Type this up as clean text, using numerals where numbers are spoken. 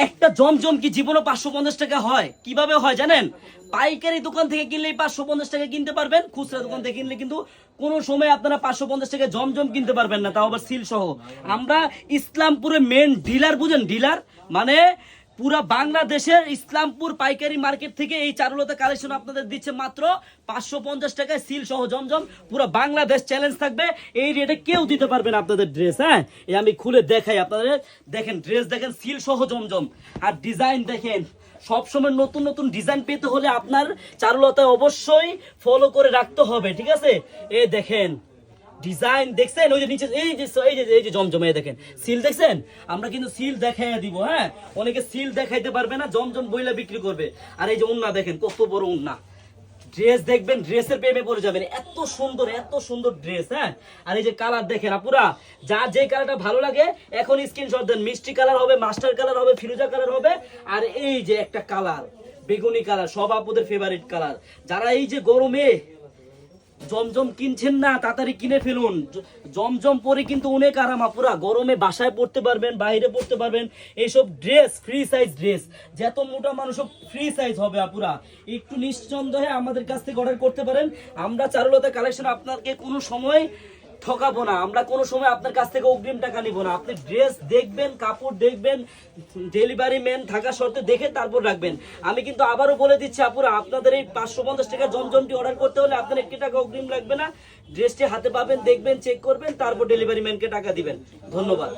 একটা জমজম কি জীবনে 550 টাকা হয়? কিভাবে হয় জানেন? পাইকারি দোকান থেকে কিনলেই 550 টাকা কিনতে পারবেন, খুচরা দোকান থেকে কিনলে কিন্তু কোনো সময় আপনারা 550 টাকা জমজম কিনতে পারবেন না, তাও আবার সিল সহ। আমরা ইসলামপুরে মেন ডিলার, বুঝেন ডিলার মানে পুরা বাংলাদেশের ইসলামপুর পাইকারি মার্কেট থেকে এই চারুলতা কালেকশন আপনাদের দিচ্ছে মাত্র 550 টাকায় সিল সহ জমজম। পুরো বাংলাদেশ চ্যালেঞ্জ থাকবে, এই রেটে কেউ দিতে পারবে না আপনাদের ড্রেস। হ্যাঁ, এই আমি খুলে দেখাই আপনাদের, দেখেন ড্রেস দেখেন, সিল সহ জমজম। আর ডিজাইন দেখেন, সবসময় নতুন নতুন ডিজাইন পেতে হলে আপনার চারুলতায় অবশ্যই ফলো করে রাখতে হবে, ঠিক আছে? এই দেখেন ডিজাইন দেখছেন, ওই যে নিচে এই যে জমজমে দেখেন সিল দেখছেন। আমরা কিন্তু সিল দেখাইয়া দিব। হ্যাঁ, অনেকে সিল দেখাইতে পারবে না, জমজম বইলা বিক্রি করবে। আর এই যে ওন্না দেখেন কত বড় ওন্না, ড্রেস দেখবেন ড্রেসের প্রেমে পড়ে যাবেন, এত সুন্দর ড্রেস। হ্যাঁ, আর এই যে কালার দেখেন আপুরা, যার যে কালারটা ভালো লাগে এখন স্ক্রিনশট দেন। মিষ্টি কালার হবে, মাস্টার কালার হবে, ফিরোজা কালার হবে, আর এই যে একটা কালার বেগুনি কালার, সব আপুদের ফেভারিট কালার। যারা এই যে গরমে জমজম কিনছেন না, তাড়াতাড়ি কিনে ফেলুন। জমজম পরে কিন্তু অনেক আরাম আপুরা, গরমে বাসায় পড়তে পারবেন, বাইরে পড়তে পারবেন। এইসব ড্রেস ফ্রি সাইজ ড্রেস, যত মোটা মানুষ ফ্রি সাইজ হবে আপুরা। একটু নিশ্চন্দেহে আমাদের কাছ থেকে অর্ডার করতে পারেন। আমরা চারুলতা কালেকশন আপনাকে কোনো সময় ঠকাবো না, আমরা কোনো সময় আপনার কাছ থেকে অগ্রিম টাকা নিব না। আপনি ড্রেস দেখবেন, কাপড় দেখবেন, ডেলিভারি ম্যান থাকা শর্তে দেখে তারপর রাখবেন। আমি কিন্তু আবারও বলে দিচ্ছি আপুরা, আপনাদের এই 550 টাকা জমজমটি অর্ডার করতে হলে আপনার 1 টাকা অগ্রিম লাগবে না। ড্রেসটি হাতে পাবেন, দেখবেন, চেক করবেন, তারপর ডেলিভারি ম্যানকে টাকা দিবেন। ধন্যবাদ।